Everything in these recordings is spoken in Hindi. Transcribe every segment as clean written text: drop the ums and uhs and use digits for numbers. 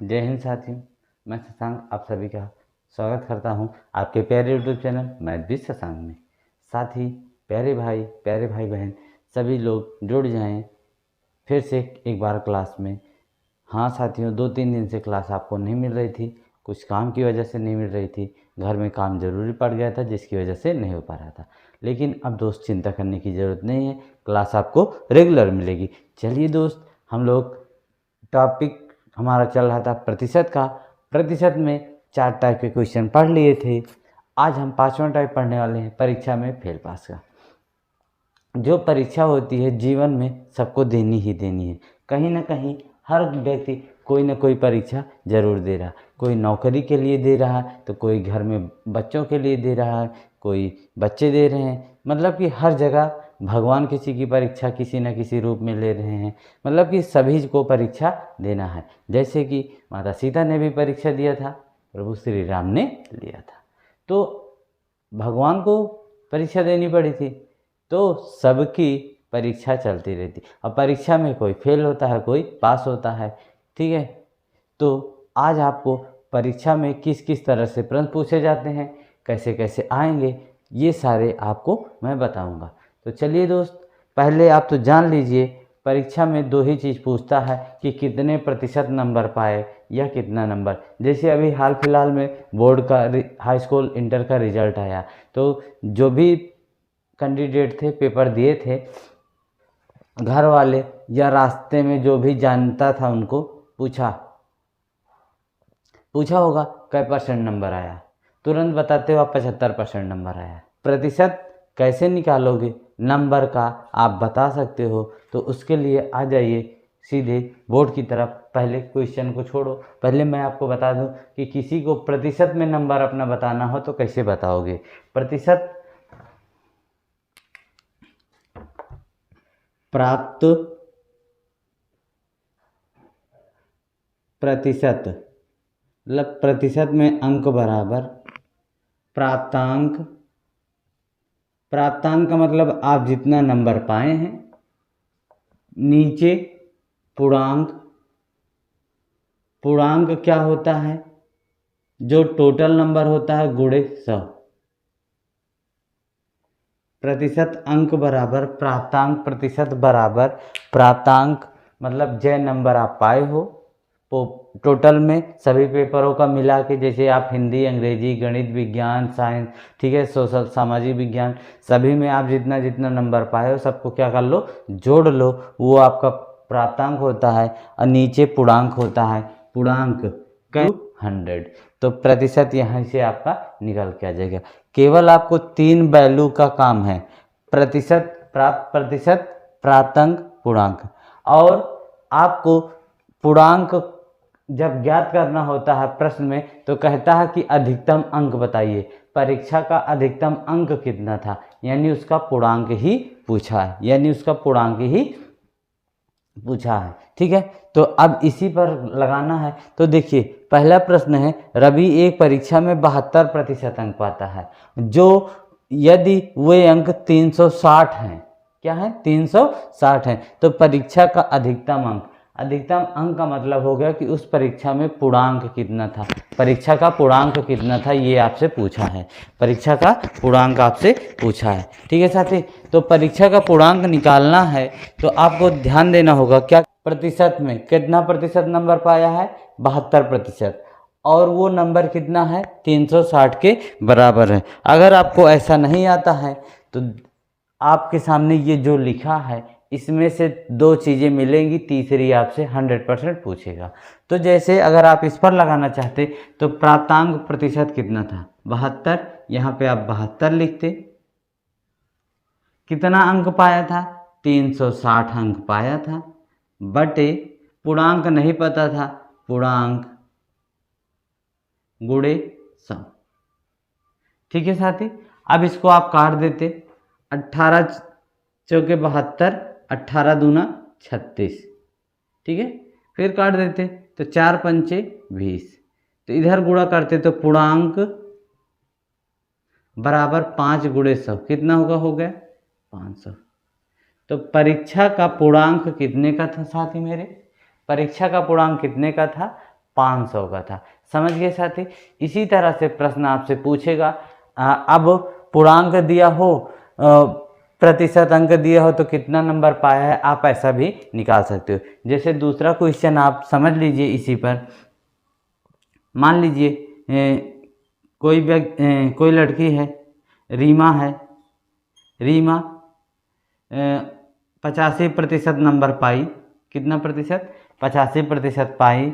जय हिंद साथियों, मैं शशांक आप सभी का स्वागत करता हूं आपके प्यारे YouTube channel math with Shashank में। साथ ही प्यारे भाई बहन सभी लोग जुड़ जाएं फिर से एक बार क्लास में। हाँ साथियों, 2-3 दिन से क्लास आपको नहीं मिल रही थी, कुछ काम की वजह से नहीं मिल रही थी। घर में काम ज़रूरी पड़ गया था जिसकी वजह से नहीं हो पा रहा था। लेकिन अब दोस्त चिंता करने की ज़रूरत नहीं है, क्लास आपको रेगुलर मिलेगी। चलिए दोस्त, हम लोग टॉपिक हमारा चल रहा था प्रतिशत का। प्रतिशत में 4 टाइप के क्वेश्चन पढ़ लिए थे। आज हम 5वां टाइप पढ़ने वाले हैं, परीक्षा में फेल पास का। जो परीक्षा होती है जीवन में सबको देनी ही देनी है। कहीं ना कहीं हर व्यक्ति कोई ना कोई परीक्षा ज़रूर दे रहा है। कोई नौकरी के लिए दे रहा है तो कोई घर में बच्चों के लिए दे रहा है, कोई बच्चे दे रहे हैं। मतलब कि हर जगह भगवान किसी की परीक्षा किसी न किसी रूप में ले रहे हैं। मतलब कि सभी को परीक्षा देना है। जैसे कि माता सीता ने भी परीक्षा दिया था, प्रभु श्री राम ने लिया था, तो भगवान को परीक्षा देनी पड़ी थी। तो सबकी परीक्षा चलती रहती। अब परीक्षा में कोई फेल होता है, कोई पास होता है, ठीक है। तो आज आपको परीक्षा में किस किस तरह से प्रश्न पूछे जाते हैं, कैसे कैसे आएंगे, ये सारे आपको मैं बताऊंगा। तो चलिए दोस्त, पहले आप तो जान लीजिए परीक्षा में 2 ही चीज़ पूछता है कि कितने प्रतिशत नंबर पाए या कितना नंबर। जैसे अभी हाल फिलहाल में बोर्ड का हाई स्कूल इंटर का रिजल्ट आया, तो जो भी कैंडिडेट थे पेपर दिए थे, घर वाले या रास्ते में जो भी जानता था उनको पूछा होगा कै % नंबर आया, तुरंत बताते हो आप 75% नंबर आया। प्रतिशत कैसे निकालोगे नंबर का आप बता सकते हो, तो उसके लिए आ जाइए सीधे बोर्ड की तरफ। पहले क्वेश्चन को छोड़ो, पहले मैं आपको बता दूं कि किसी को प्रतिशत में नंबर अपना बताना हो तो कैसे बताओगे। प्रतिशत प्राप्त प्रतिशत, मतलब प्रतिशत में अंक बराबर प्राप्तांक। प्राप्तांक का मतलब आप जितना नंबर पाए हैं, नीचे पूर्णांक। पूर्णांक क्या होता है? जो टोटल नंबर होता है गुणे 100। प्रतिशत अंक बराबर प्राप्तांक, प्रतिशत बराबर प्राप्तांक, मतलब जो नंबर आप पाए हो टोटल में सभी पेपरों का मिला के, जैसे आप हिंदी, अंग्रेजी, गणित, विज्ञान, साइंस, ठीक है, सोशल, सामाजिक विज्ञान, सभी में आप जितना जितना नंबर पाए हो सबको क्या कर लो, जोड़ लो, वो आपका प्राप्तांक होता है। और नीचे पूर्णांक होता है, पूर्णांक 100। तो प्रतिशत यहाँ से आपका निकल के आ जाएगा। केवल आपको 3 वैल्यू का काम है, प्रतिशत, प्राप्त प्रतिशत, प्राप्तांक, पूर्णांक। और आपको पूर्णांक जब ज्ञात करना होता है प्रश्न में, तो कहता है कि अधिकतम अंक बताइए। परीक्षा का अधिकतम अंक कितना था, यानी उसका पूर्णांक ही पूछा है, ठीक है। तो अब इसी पर लगाना है। तो देखिए पहला प्रश्न है, रवि एक परीक्षा में 72% अंक पाता है, जो यदि वे अंक 360 हैं, क्या है, 360 हैं, तो परीक्षा का अधिकतम अंक। अधिकतम अंक का मतलब हो गया कि उस परीक्षा में पूर्णांक कितना था, परीक्षा का पूर्णांक कितना था, ये आपसे पूछा है, परीक्षा का पूर्णांक आपसे पूछा है, ठीक है साथी। तो परीक्षा का पूर्णांक निकालना है तो आपको ध्यान देना होगा क्या, प्रतिशत में कितना प्रतिशत नंबर पाया है, 72%, और वो नंबर कितना है, 360 के बराबर है। अगर आपको ऐसा नहीं आता है तो आपके सामने ये जो लिखा है इसमें से 2 चीज़ें मिलेंगी, तीसरी आपसे 100% पूछेगा। तो जैसे अगर आप इस पर लगाना चाहते तो प्राप्तांक प्रतिशत कितना था, 72, यहाँ पे आप 72 लिखते। कितना अंक पाया था, 360 अंक पाया था, बटे पूर्णांक नहीं पता था, पूर्णांक गुणे 100, ठीक है साथी। अब इसको आप काट देते, 18 चौके 72, 18 दूना 36, ठीक है। फिर काट देते तो 4 पंचे 20, तो इधर गुणा करते तो पूर्णांक बराबर 5 गुणे 100 कितना होगा, हो गया 500। तो परीक्षा का पूर्णांक कितने का था साथी मेरे, परीक्षा का पूर्णांक कितने का था, 500 का था। समझ गए साथी। इसी तरह से प्रश्न आपसे पूछेगा, अब पूर्णांक दिया हो, प्रतिशत अंक दिया हो तो कितना नंबर पाया है, आप ऐसा भी निकाल सकते हो। जैसे दूसरा क्वेश्चन आप समझ लीजिए इसी पर। मान लीजिए कोई लड़की है, रीमा है। रीमा 85% नंबर पाई। कितना प्रतिशत? 85% पाई।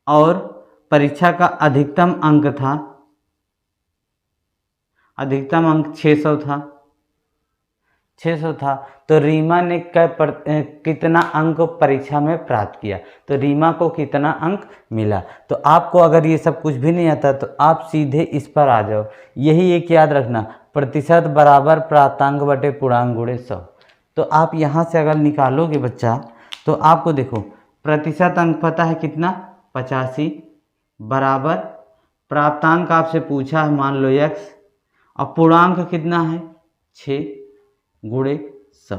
और परीक्षा का अधिकतम अंक था, अधिकतम अंक 600 था। 600 था तो रीमा ने कितना अंक परीक्षा में प्राप्त किया, तो रीमा को कितना अंक मिला। तो आपको अगर ये सब कुछ भी नहीं आता तो आप सीधे इस पर आ जाओ। यही एक याद रखना, प्रतिशत बराबर प्राप्तांक बटे पूर्णांक गुणे 100। तो आप यहाँ से अगर निकालोगे बच्चा तो आपको देखो प्रतिशत अंक पता है कितना, 85, बराबर प्राप्तांक आपसे पूछा है मान लो x, और पूर्णांक कितना है 6 गुणे 100।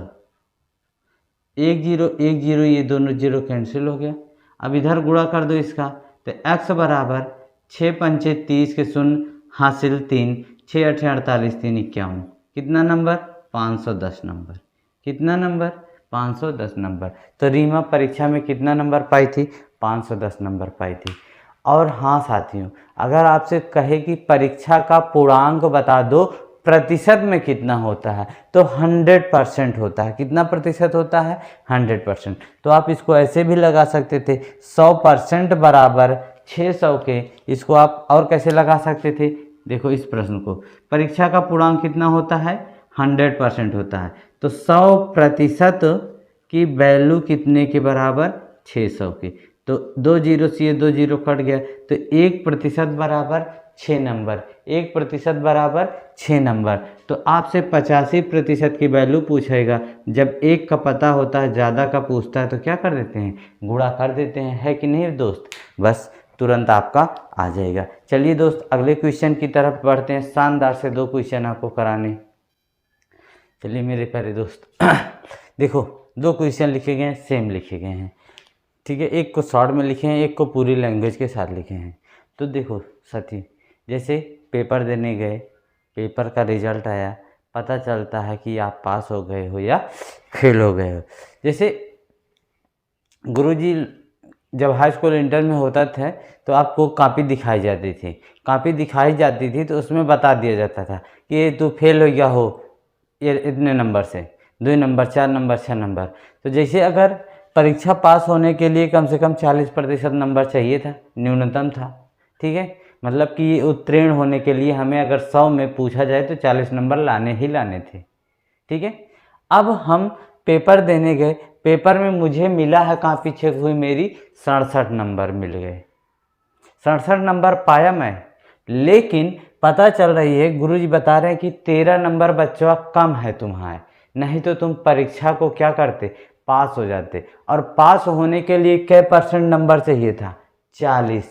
1 0 1 0, ये दोनों जीरो कैंसिल हो गया। अब इधर गुणा कर दो इसका, तो x बराबर 6 पंचे 30 के शून्य हासिल 3, 6 8 48, 3 51। कितना नंबर? 510 नंबर। कितना नंबर? 510 नंबर। तो रीमा परीक्षा में कितना नंबर पाई थी? 510 नंबर पाई थी। और हाँ साथियों, अगर आपसे कहे कि परीक्षा का पूर्णांक बता दो प्रतिशत में कितना होता है, तो 100% होता है। कितना प्रतिशत होता है? 100%। तो आप इसको ऐसे भी लगा सकते थे, 100% बराबर 600 के। इसको आप और कैसे लगा सकते थे? देखो इस प्रश्न को, परीक्षा का पूर्णांक कितना होता है? 100% होता है। तो 100% की वैल्यू कितने के बराबर? 600 के। तो 2 जीरो से ये 2 जीरो कट गया, तो 1% बराबर 6 नंबर। 1% बराबर 6 नंबर। तो आपसे 85% की वैल्यू पूछेगा। जब एक का पता होता है, ज़्यादा का पूछता है, तो क्या कर देते हैं? गुणा कर देते हैं, है कि नहीं दोस्त? बस तुरंत आपका आ जाएगा। चलिए दोस्त अगले क्वेश्चन की तरफ बढ़ते हैं। शानदार से 2 क्वेश्चन आपको कराने। चलिए मेरे प्यारे दोस्त देखो 2 क्वेश्चन लिखे गए हैं, सेम लिखे गए हैं, ठीक है। एक को शॉर्ट में लिखे हैं, एक को पूरी लैंग्वेज के साथ लिखे हैं। तो देखो साथी, जैसे पेपर देने गए, पेपर का रिजल्ट आया, पता चलता है कि आप पास हो गए हो या फेल हो गए हो। जैसे गुरुजी जब हाई स्कूल इंटर में होता था तो आपको कॉपी दिखाई जाती थी। कॉपी दिखाई जाती थी तो उसमें बता दिया जाता था कि ये तू फेल हो गया हो ये इतने नंबर से, 2 नंबर 4 नंबर 6 नंबर। तो जैसे अगर परीक्षा पास होने के लिए कम से कम 40% नंबर चाहिए था, न्यूनतम था, ठीक है। मतलब कि उत्तीर्ण होने के लिए हमें अगर 100 में पूछा जाए तो 40 नंबर लाने ही लाने थे, ठीक है। अब हम पेपर देने गए, पेपर में मुझे मिला है, कॉपी चेक हुई मेरी, 67 नंबर मिल गए। 67 नंबर पाया मैं, लेकिन पता चल रही है गुरुजी बता रहे हैं कि 13 नंबर बच्चों कम है तुम्हारे, नहीं तो तुम परीक्षा को क्या करते? पास हो जाते। और पास होने के लिए क्या % नंबर चाहिए था? 40।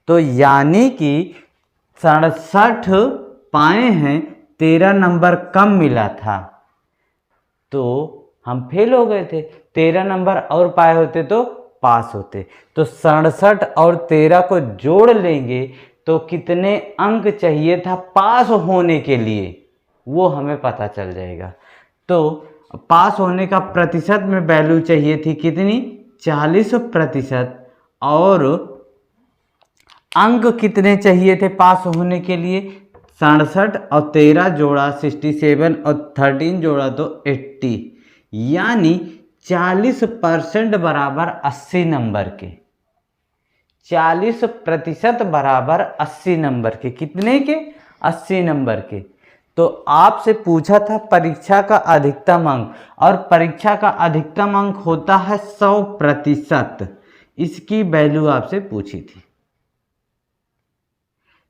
तो यानी कि 67 पाए हैं, 13 नंबर कम मिला था, तो हम फेल हो गए थे। 13 नंबर और पाए होते तो पास होते। तो 67 और 13 को जोड़ लेंगे तो कितने अंक चाहिए था पास होने के लिए, वो हमें पता चल जाएगा। तो पास होने का प्रतिशत में वैल्यू चाहिए थी कितनी? 40%। और अंक कितने चाहिए थे पास होने के लिए? 67 और 13 जोड़ा 67 और 13 जोड़ा तो 80, यानी 40% बराबर 80 नंबर के। 40% बराबर 80 नंबर के। कितने के? 80 नंबर के। तो आपसे पूछा था परीक्षा का अधिकतम अंक, और परीक्षा का अधिकतम अंक होता है 100%। इसकी वैल्यू आपसे पूछी थी।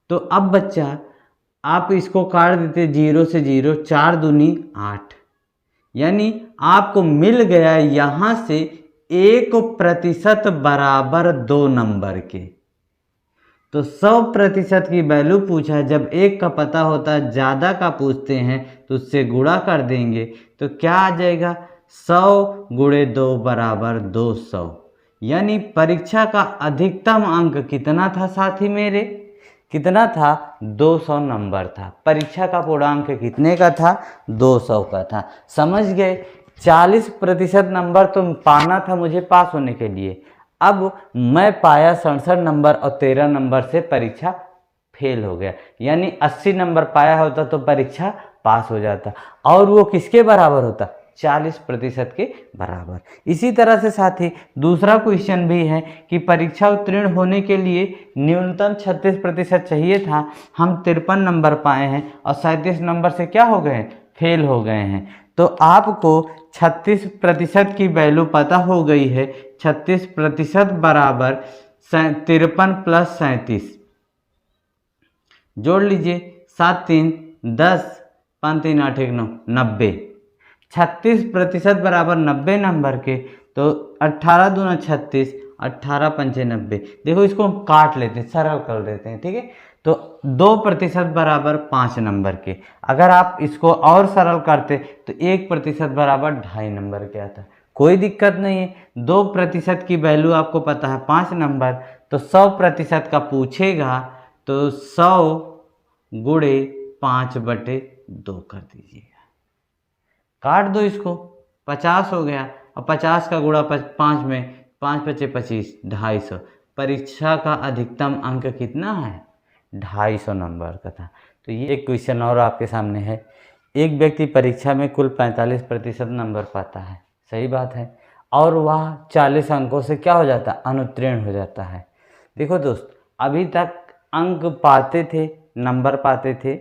तो अब बच्चा आप इसको काट देते 0 से 0, 4 दूनी 8, यानी आपको मिल गया यहां से 1% बराबर 2 नंबर के। तो 100% की वैल्यू पूछा है, जब एक का पता होता है, ज़्यादा का पूछते हैं तो उससे गुणा कर देंगे, तो क्या आ जाएगा? 100 गुणे 2 बराबर 200, यानी परीक्षा का अधिकतम अंक कितना था साथी मेरे, कितना था 200 नंबर था। परीक्षा का पूर्णांक कितने का था, 200 का था। समझ गए। 40% नंबर तो पाना था मुझे पास होने के लिए। अब मैं पाया 67 नंबर और 13 नंबर से परीक्षा फेल हो गया। यानी 80 नंबर पाया होता तो परीक्षा पास हो जाता, और वो किसके बराबर होता, 40% के बराबर। इसी तरह से साथी दूसरा क्वेश्चन भी है कि परीक्षा उत्तीर्ण होने के लिए न्यूनतम 36% चाहिए था। हम 53 नंबर पाए हैं और 37 नंबर से क्या हो गए, फेल हो गए हैं। तो आपको 36% की वैल्यू पता हो गई है। 36% बराबर 53 प्लस 37, जोड़ लीजिए, 7 3 10, 5 3 8 1 9, 90। 36% बराबर 90 नंबर के, तो 18 दूना 36, 18 पंचे 90। देखो इसको हम काट लेते हैं, सरल कर देते हैं, ठीक है। तो 2% बराबर 5 नंबर के। अगर आप इसको और सरल करते तो 1% बराबर 2.5 नंबर के आता। कोई दिक्कत नहीं है। 2% की वैल्यू आपको पता है 5 नंबर, तो 100% का पूछेगा तो 100 गुणे 5/2 कर दीजिएगा। काट दो इसको, 50 हो गया, और 50 का गुणा 5 में, 5 पचे 25, 250। परीक्षा का अधिकतम अंक कितना है, 250 नंबर का था। तो ये एक क्वेश्चन और आपके सामने है। एक व्यक्ति परीक्षा में कुल 45% नंबर पाता है, सही बात है, और वह 40 अंकों से क्या हो जाता है, अनुत्तीर्ण हो जाता है। देखो दोस्त, अभी तक अंक पाते थे, नंबर पाते थे,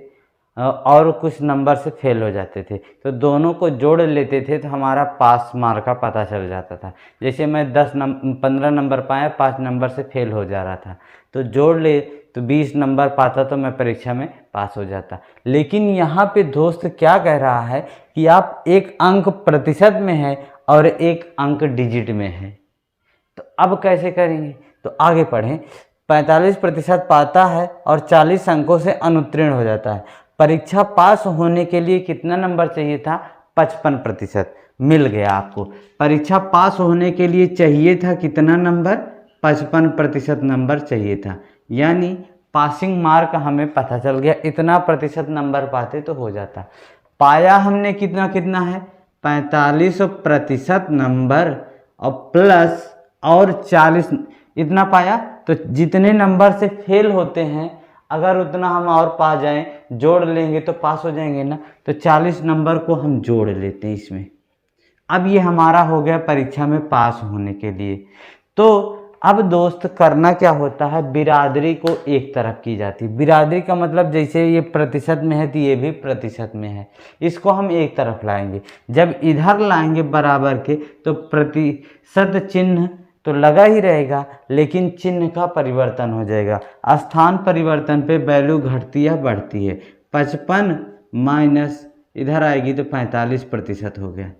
और कुछ नंबर से फेल हो जाते थे, तो दोनों को जोड़ लेते थे तो हमारा पास मार्क का पता चल जाता था। जैसे मैं 15 नंबर पाया, 5 नंबर से फेल हो जा रहा था, तो जोड़ ले तो 20 नंबर पाता तो मैं परीक्षा में पास हो जाता। लेकिन यहाँ पे दोस्त क्या कह रहा है कि आप एक अंक प्रतिशत में है और एक अंक डिजिट में है, तो अब कैसे करेंगे, तो आगे पढ़ें। 45% पाता है और 40 अंकों से अनुत्तीर्ण हो जाता है। परीक्षा पास होने के लिए कितना नंबर चाहिए था, 55%। मिल गया आपको। परीक्षा पास होने के लिए चाहिए था कितना नंबर, 55% नंबर चाहिए था। यानी पासिंग मार्क हमें पता चल गया, इतना प्रतिशत नंबर पाते तो हो जाता। पाया हमने कितना कितना है, 45% नंबर, और प्लस और 40, इतना पाया। तो जितने नंबर से फेल होते हैं अगर उतना हम और पा जाएं, जोड़ लेंगे तो पास हो जाएंगे ना। तो 40 नंबर को हम जोड़ लेते हैं इसमें। अब ये हमारा हो गया परीक्षा में पास होने के लिए। तो अब दोस्त करना क्या होता है, बिरादरी को एक तरफ की जाती है। बिरादरी का मतलब जैसे ये प्रतिशत में है तो ये भी प्रतिशत में है, इसको हम एक तरफ लाएंगे। जब इधर लाएंगे बराबर के तो प्रतिशत चिन्ह तो लगा ही रहेगा, लेकिन चिन्ह का परिवर्तन हो जाएगा। स्थान परिवर्तन पे वैल्यू घटती या बढ़ती है। 55 माइनस इधर आएगी तो 45% हो गया,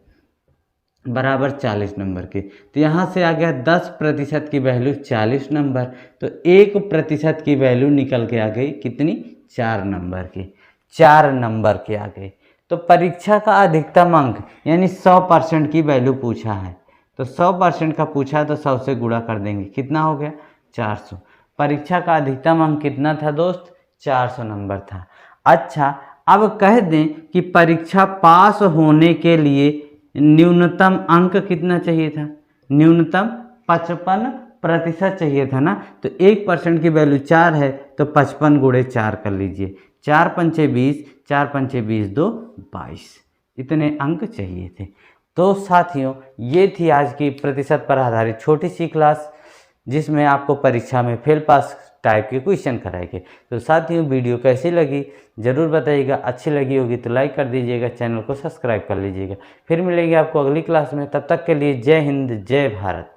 बराबर 40 नंबर के। तो यहाँ से आ गया 10% की वैल्यू 40 नंबर, तो 1% की वैल्यू निकल के आ गई कितनी, 4 नंबर की। 4 नंबर के आ गए। तो परीक्षा का अधिकतम अंक यानी 100% की वैल्यू पूछा है, तो 100% का पूछा है तो 100 से गुणा कर देंगे, कितना हो गया, 400। परीक्षा का अधिकतम अंक कितना था दोस्त, 400 नंबर था। अच्छा, अब कह दें कि परीक्षा पास होने के लिए न्यूनतम अंक कितना चाहिए था, न्यूनतम 55% चाहिए था ना। तो 1% की वैल्यू 4 है, तो 55 गुणे 4 कर लीजिए। 4 पंचे 20, 4 पंचे 20, 2 22, इतने अंक चाहिए थे। तो साथियों, ये थी आज की प्रतिशत पर आधारित छोटी सी क्लास, जिसमें आपको परीक्षा में फेल पास टाइप के क्वेश्चन कराए गए। तो साथियों, वीडियो कैसी लगी ज़रूर बताइएगा। अच्छी लगी होगी तो लाइक कर दीजिएगा, चैनल को सब्सक्राइब कर लीजिएगा। फिर मिलेंगे आपको अगली क्लास में, तब तक के लिए जय हिंद, जय भारत।